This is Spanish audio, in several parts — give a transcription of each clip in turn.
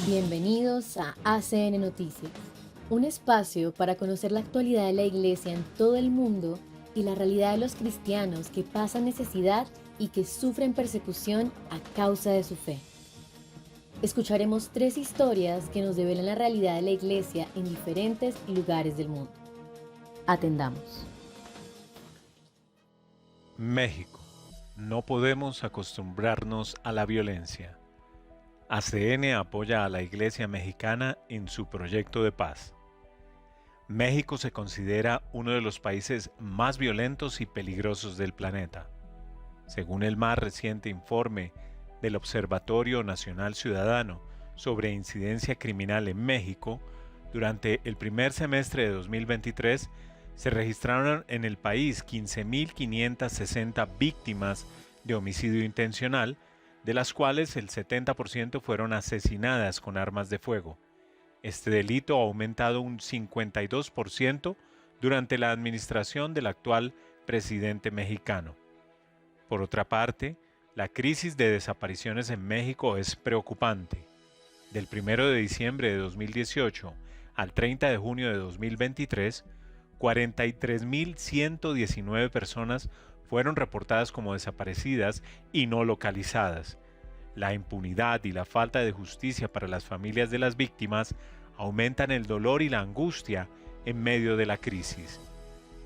Bienvenidos a ACN Noticias, un espacio para conocer la actualidad de la Iglesia en todo el mundo y la realidad de los cristianos que pasan necesidad y que sufren persecución a causa de su fe. Escucharemos 3 historias que nos develan la realidad de la Iglesia en diferentes lugares del mundo. Atendamos. México. No podemos acostumbrarnos a la violencia. ACN apoya a la Iglesia mexicana en su proyecto de paz. México se considera uno de los países más violentos y peligrosos del planeta. Según el más reciente informe del Observatorio Nacional Ciudadano sobre Incidencia Criminal en México, durante el primer semestre de 2023 se registraron en el país 15.560 víctimas de homicidio intencional, de las cuales el 70% fueron asesinadas con armas de fuego. Este delito ha aumentado un 52% durante la administración del actual presidente mexicano. Por otra parte, la crisis de desapariciones en México es preocupante. Del 1 de diciembre de 2018 al 30 de junio de 2023, 43.119 personas fueron reportadas como desaparecidas y no localizadas. La impunidad y la falta de justicia para las familias de las víctimas aumentan el dolor y la angustia en medio de la crisis.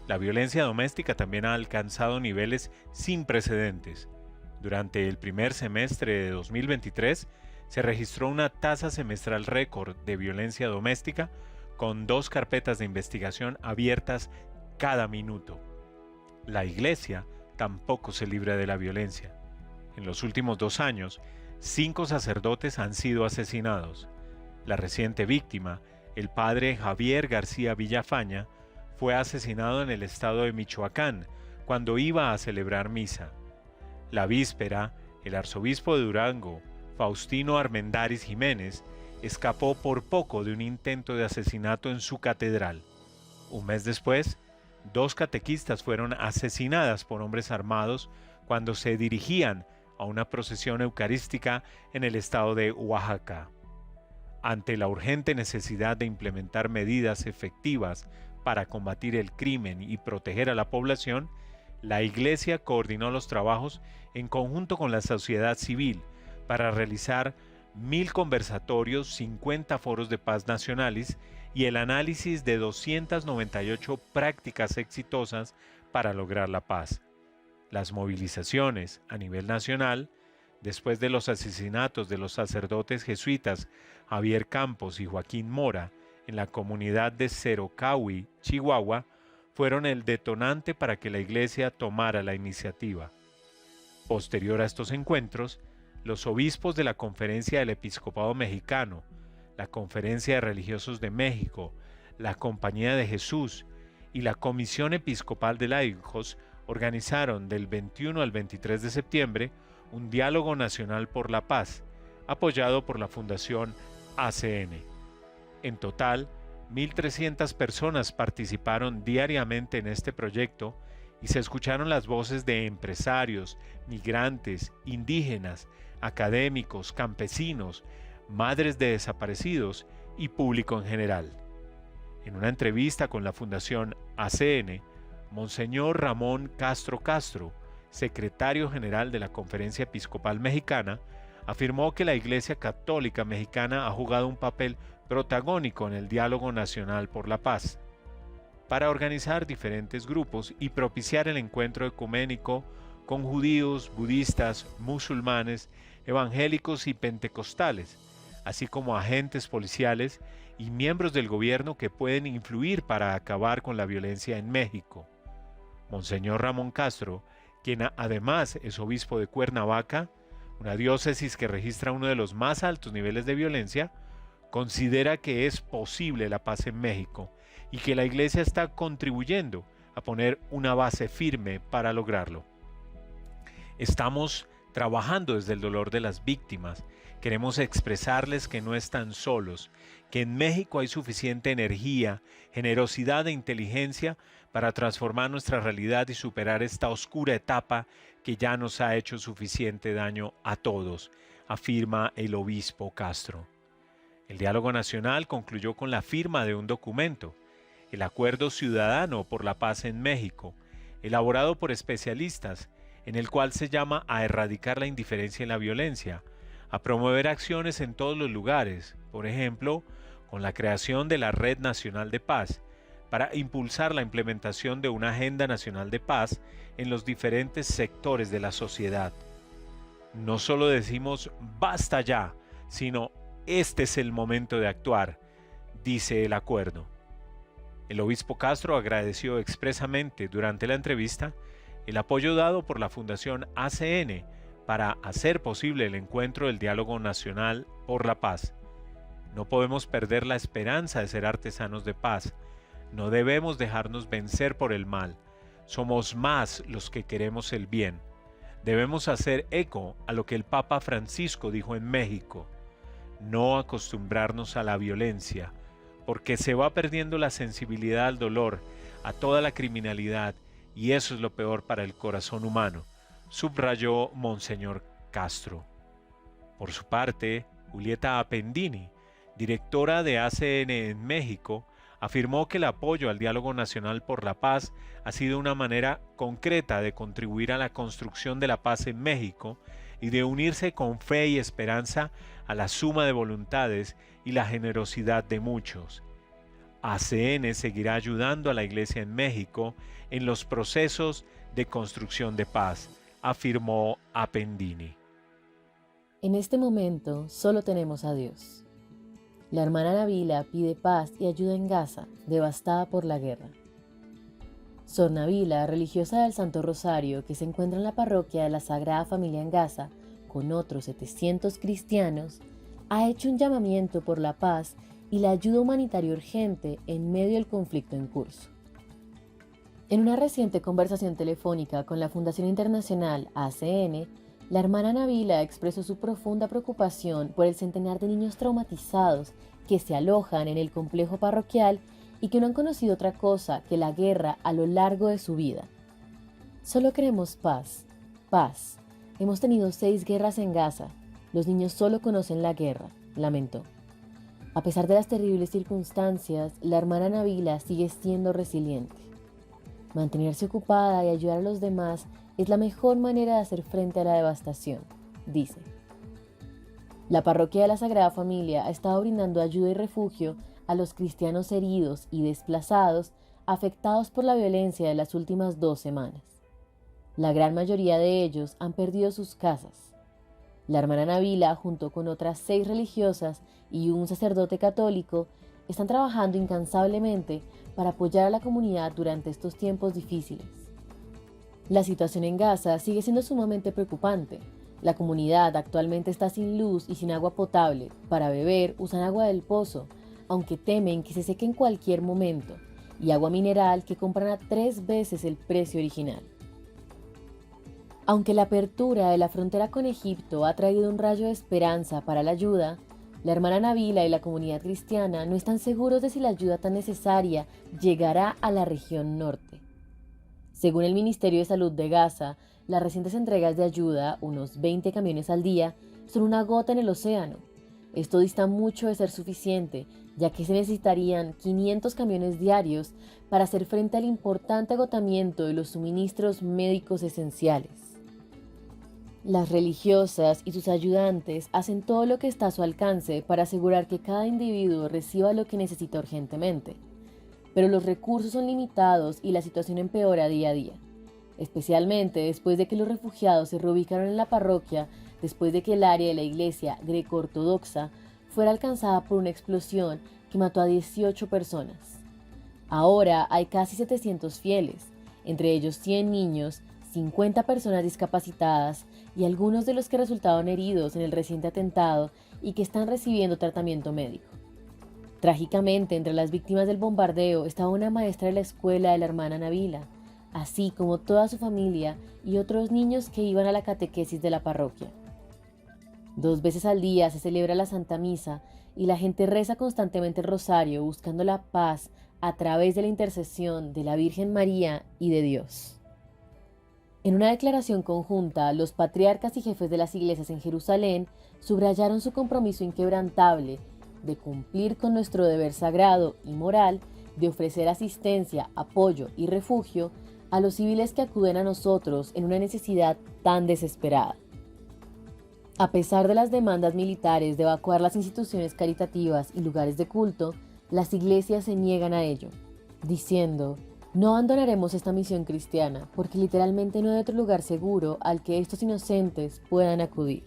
La violencia doméstica también ha alcanzado niveles sin precedentes. Durante el primer semestre de 2023 se registró una tasa semestral récord de violencia doméstica con 2 carpetas de investigación abiertas cada minuto. La Iglesia tampoco se libra de la violencia. En los últimos 2 años, 5 sacerdotes han sido asesinados. La reciente víctima, el padre Javier García Villafaña, fue asesinado en el estado de Michoacán cuando iba a celebrar misa. La víspera, el arzobispo de Durango, Faustino Armendáriz Jiménez, escapó por poco de un intento de asesinato en su catedral. Un mes después, 2 catequistas fueron asesinadas por hombres armados cuando se dirigían a una procesión eucarística en el estado de Oaxaca. Ante la urgente necesidad de implementar medidas efectivas para combatir el crimen y proteger a la población, la Iglesia coordinó los trabajos en conjunto con la sociedad civil para realizar 1.000 conversatorios, 50 foros de paz nacionales y el análisis de 298 prácticas exitosas para lograr la paz. Las movilizaciones a nivel nacional, después de los asesinatos de los sacerdotes jesuitas Javier Campos y Joaquín Mora en la comunidad de Cerocahui, Chihuahua, fueron el detonante para que la Iglesia tomara la iniciativa. Posterior a estos encuentros, los obispos de la Conferencia del Episcopado Mexicano, la Conferencia de Religiosos de México, la Compañía de Jesús y la Comisión Episcopal de Laicos organizaron del 21 al 23 de septiembre un diálogo nacional por la paz, apoyado por la Fundación ACN. En total, 1.300 personas participaron diariamente en este proyecto y se escucharon las voces de empresarios, migrantes, indígenas, académicos, campesinos, madres de desaparecidos y público en general. En una entrevista con la Fundación ACN, Monseñor Ramón Castro Castro, secretario general de la Conferencia Episcopal Mexicana, afirmó que la Iglesia Católica Mexicana ha jugado un papel protagónico en el diálogo nacional por la paz, para organizar diferentes grupos y propiciar el encuentro ecuménico con judíos, budistas, musulmanes, evangélicos y pentecostales, así como agentes policiales y miembros del gobierno que pueden influir para acabar con la violencia en México. Monseñor Ramón Castro, quien además es obispo de Cuernavaca, una diócesis que registra uno de los más altos niveles de violencia, considera que es posible la paz en México y que la Iglesia está contribuyendo a poner una base firme para lograrlo. Estamos trabajando desde el dolor de las víctimas. Queremos expresarles que no están solos, que en México hay suficiente energía, generosidad e inteligencia para transformar nuestra realidad y superar esta oscura etapa que ya nos ha hecho suficiente daño a todos, afirma el obispo Castro. El diálogo nacional concluyó con la firma de un documento, el Acuerdo Ciudadano por la Paz en México, elaborado por especialistas, en el cual se llama a erradicar la indiferencia y la violencia, a promover acciones en todos los lugares, por ejemplo, con la creación de la Red Nacional de Paz, para impulsar la implementación de una Agenda Nacional de Paz en los diferentes sectores de la sociedad. No solo decimos basta ya, sino este es el momento de actuar, dice el acuerdo. El obispo Castro agradeció expresamente durante la entrevista el apoyo dado por la Fundación ACN para hacer posible el encuentro del diálogo nacional por la paz. No podemos perder la esperanza de ser artesanos de paz. No debemos dejarnos vencer por el mal. Somos más los que queremos el bien. Debemos hacer eco a lo que el Papa Francisco dijo en México: no acostumbrarnos a la violencia, porque se va perdiendo la sensibilidad al dolor, a toda la criminalidad, y eso es lo peor para el corazón humano, subrayó Monseñor Castro. Por su parte, Julieta Appendini, directora de ACN en México, afirmó que el apoyo al diálogo nacional por la paz ha sido una manera concreta de contribuir a la construcción de la paz en México y de unirse con fe y esperanza a la suma de voluntades y la generosidad de muchos. ACN seguirá ayudando a la Iglesia en México en los procesos de construcción de paz, afirmó Appendini. En este momento solo tenemos a Dios. La hermana Nabila pide paz y ayuda en Gaza, devastada por la guerra. Sor Nabila, religiosa del Santo Rosario que se encuentra en la parroquia de la Sagrada Familia en Gaza, con otros 700 cristianos, ha hecho un llamamiento por la paz y la ayuda humanitaria urgente en medio del conflicto en curso. En una reciente conversación telefónica con la Fundación Internacional ACN, la hermana Nabila expresó su profunda preocupación por el centenar de niños traumatizados que se alojan en el complejo parroquial y que no han conocido otra cosa que la guerra a lo largo de su vida. Solo queremos paz, paz. Hemos tenido 6 guerras en Gaza. Los niños solo conocen la guerra, lamentó. A pesar de las terribles circunstancias, la hermana Nabila sigue siendo resiliente. Mantenerse ocupada y ayudar a los demás es la mejor manera de hacer frente a la devastación, dice. La parroquia de la Sagrada Familia ha estado brindando ayuda y refugio a los cristianos heridos y desplazados afectados por la violencia de las últimas 2 semanas. La gran mayoría de ellos han perdido sus casas. La hermana Nabila, junto con otras 6 religiosas y un sacerdote católico, están trabajando incansablemente para apoyar a la comunidad durante estos tiempos difíciles. La situación en Gaza sigue siendo sumamente preocupante. La comunidad actualmente está sin luz y sin agua potable. Para beber usan agua del pozo, aunque temen que se seque en cualquier momento, y agua mineral que compran a 3 veces el precio original. Aunque la apertura de la frontera con Egipto ha traído un rayo de esperanza para la ayuda, la hermana Nabila y la comunidad cristiana no están seguros de si la ayuda tan necesaria llegará a la región norte. Según el Ministerio de Salud de Gaza, las recientes entregas de ayuda, unos 20 camiones al día, son una gota en el océano. Esto dista mucho de ser suficiente, ya que se necesitarían 500 camiones diarios para hacer frente al importante agotamiento de los suministros médicos esenciales. Las religiosas y sus ayudantes hacen todo lo que está a su alcance para asegurar que cada individuo reciba lo que necesita urgentemente. Pero los recursos son limitados y la situación empeora día a día, especialmente después de que los refugiados se reubicaron en la parroquia después de que el área de la iglesia greco-ortodoxa fuera alcanzada por una explosión que mató a 18 personas. Ahora hay casi 700 fieles, entre ellos 100 niños, 50 personas discapacitadas y algunos de los que resultaron heridos en el reciente atentado y que están recibiendo tratamiento médico. Trágicamente, entre las víctimas del bombardeo estaba una maestra de la escuela de la hermana Nabila, así como toda su familia y otros niños que iban a la catequesis de la parroquia. 2 veces al día se celebra la Santa Misa y la gente reza constantemente el rosario buscando la paz a través de la intercesión de la Virgen María y de Dios. En una declaración conjunta, los patriarcas y jefes de las iglesias en Jerusalén subrayaron su compromiso inquebrantable de cumplir con nuestro deber sagrado y moral de ofrecer asistencia, apoyo y refugio a los civiles que acuden a nosotros en una necesidad tan desesperada. A pesar de las demandas militares de evacuar las instituciones caritativas y lugares de culto, las iglesias se niegan a ello, diciendo: no abandonaremos esta misión cristiana porque literalmente no hay otro lugar seguro al que estos inocentes puedan acudir.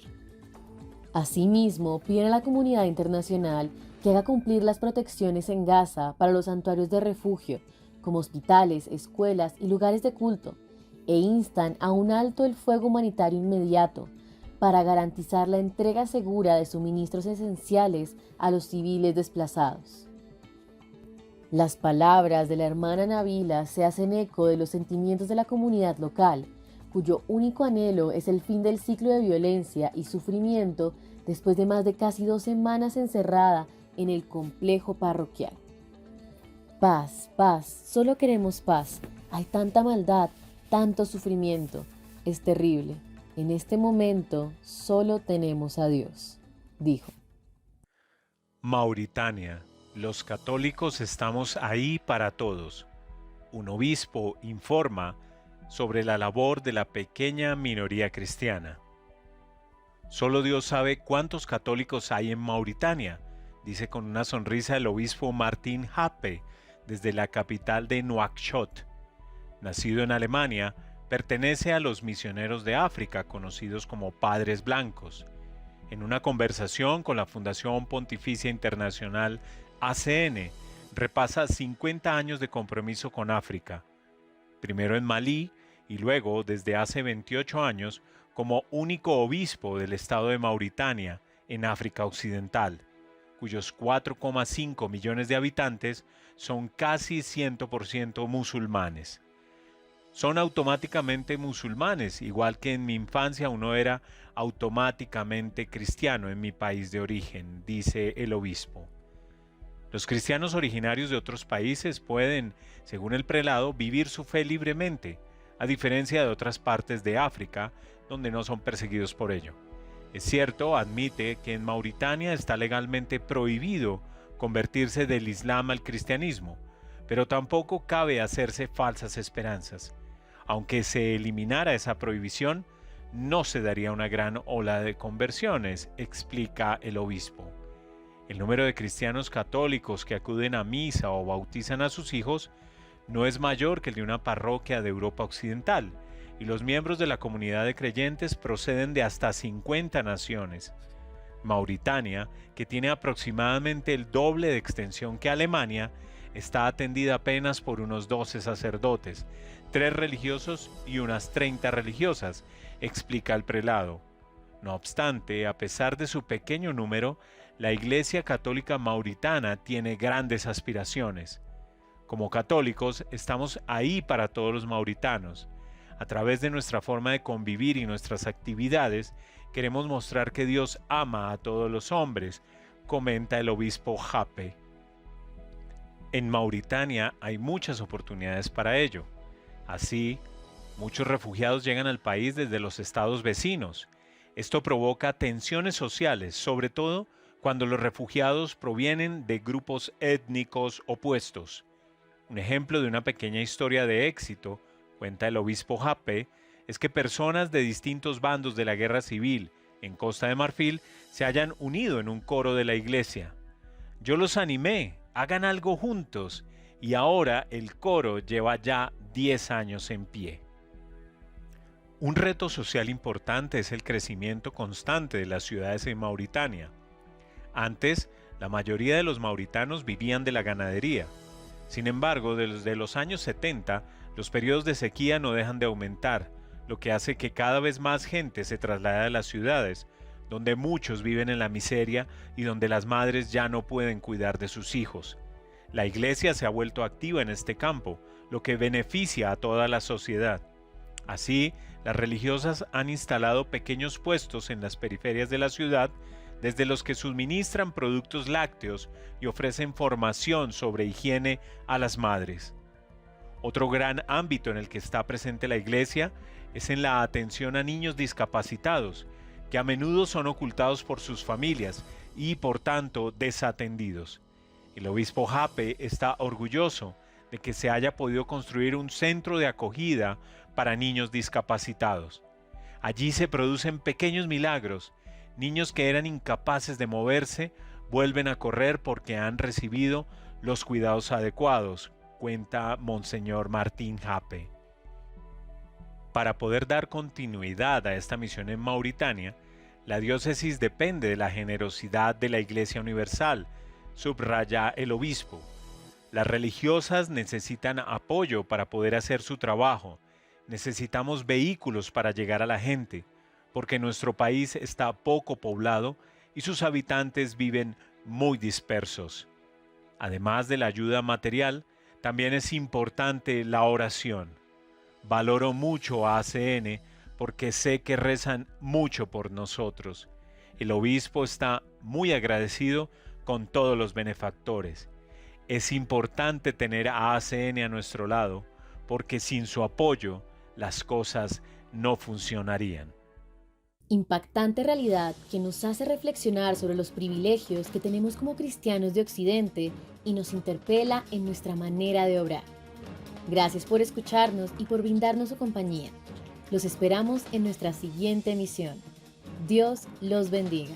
Asimismo, piden a la comunidad internacional que haga cumplir las protecciones en Gaza para los santuarios de refugio, como hospitales, escuelas y lugares de culto, e instan a un alto el fuego humanitario inmediato para garantizar la entrega segura de suministros esenciales a los civiles desplazados. Las palabras de la hermana Nabila se hacen eco de los sentimientos de la comunidad local, cuyo único anhelo es el fin del ciclo de violencia y sufrimiento después de más de casi 2 semanas encerrada en el complejo parroquial. Paz, paz, solo queremos paz. Hay tanta maldad, tanto sufrimiento. Es terrible. En este momento solo tenemos a Dios, dijo. Mauritania. Los católicos estamos ahí para todos. Un obispo informa sobre la labor de la pequeña minoría cristiana. Solo Dios sabe cuántos católicos hay en Mauritania, dice con una sonrisa el obispo Martin Happe, desde la capital de Nuakchot. Nacido en Alemania, pertenece a los misioneros de África, conocidos como Padres Blancos. En una conversación con la Fundación Pontificia Internacional ACN, repasa 50 años de compromiso con África, primero en Malí y luego, desde hace 28 años, como único obispo del estado de Mauritania, en África Occidental, cuyos 4,5 millones de habitantes son casi 100% musulmanes. Son automáticamente musulmanes, igual que en mi infancia uno era automáticamente cristiano en mi país de origen, dice el obispo. Los cristianos originarios de otros países pueden, según el prelado, vivir su fe libremente, a diferencia de otras partes de África, donde no son perseguidos por ello. Es cierto, admite que en Mauritania está legalmente prohibido convertirse del Islam al cristianismo, pero tampoco cabe hacerse falsas esperanzas. Aunque se eliminara esa prohibición, no se daría una gran ola de conversiones, explica el obispo. El número de cristianos católicos que acuden a misa o bautizan a sus hijos no es mayor que el de una parroquia de Europa Occidental, y los miembros de la comunidad de creyentes proceden de hasta 50 naciones. Mauritania, que tiene aproximadamente el doble de extensión que Alemania, está atendida apenas por unos 12 sacerdotes, 3 religiosos y unas 30 religiosas, explica el prelado. No obstante, a pesar de su pequeño número, la Iglesia Católica Mauritana tiene grandes aspiraciones. Como católicos, estamos ahí para todos los mauritanos. A través de nuestra forma de convivir y nuestras actividades, queremos mostrar que Dios ama a todos los hombres, comenta el obispo Happe. En Mauritania hay muchas oportunidades para ello. Así, muchos refugiados llegan al país desde los estados vecinos. Esto provoca tensiones sociales, sobre todo cuando los refugiados provienen de grupos étnicos opuestos. Un ejemplo de una pequeña historia de éxito, cuenta el obispo Happe, es que personas de distintos bandos de la guerra civil en Costa de Marfil se hayan unido en un coro de la iglesia. Yo los animé, hagan algo juntos, y ahora el coro lleva ya 10 años en pie. Un reto social importante es el crecimiento constante de las ciudades en Mauritania. Antes, la mayoría de los mauritanos vivían de la ganadería. Sin embargo, desde los años 70, los periodos de sequía no dejan de aumentar, lo que hace que cada vez más gente se traslade a las ciudades, donde muchos viven en la miseria y donde las madres ya no pueden cuidar de sus hijos. La iglesia se ha vuelto activa en este campo, lo que beneficia a toda la sociedad. Así, las religiosas han instalado pequeños puestos en las periferias de la ciudad, desde los que suministran productos lácteos y ofrecen formación sobre higiene a las madres. Otro gran ámbito en el que está presente la iglesia es en la atención a niños discapacitados, que a menudo son ocultados por sus familias y por tanto desatendidos. El obispo Jape está orgulloso de que se haya podido construir un centro de acogida para niños discapacitados. Allí se producen pequeños milagros. Niños que eran incapaces de moverse vuelven a correr porque han recibido los cuidados adecuados, cuenta Monseñor Martín Jape. Para poder dar continuidad a esta misión en Mauritania, la diócesis depende de la generosidad de la Iglesia Universal, subraya el obispo. Las religiosas necesitan apoyo para poder hacer su trabajo. Necesitamos vehículos para llegar a la gente, porque nuestro país está poco poblado y sus habitantes viven muy dispersos. Además de la ayuda material, también es importante la oración. Valoro mucho a ACN porque sé que rezan mucho por nosotros. El obispo está muy agradecido con todos los benefactores. Es importante tener a ACN a nuestro lado porque sin su apoyo las cosas no funcionarían. Impactante realidad que nos hace reflexionar sobre los privilegios que tenemos como cristianos de Occidente y nos interpela en nuestra manera de obrar. Gracias por escucharnos y por brindarnos su compañía. Los esperamos en nuestra siguiente emisión. Dios los bendiga.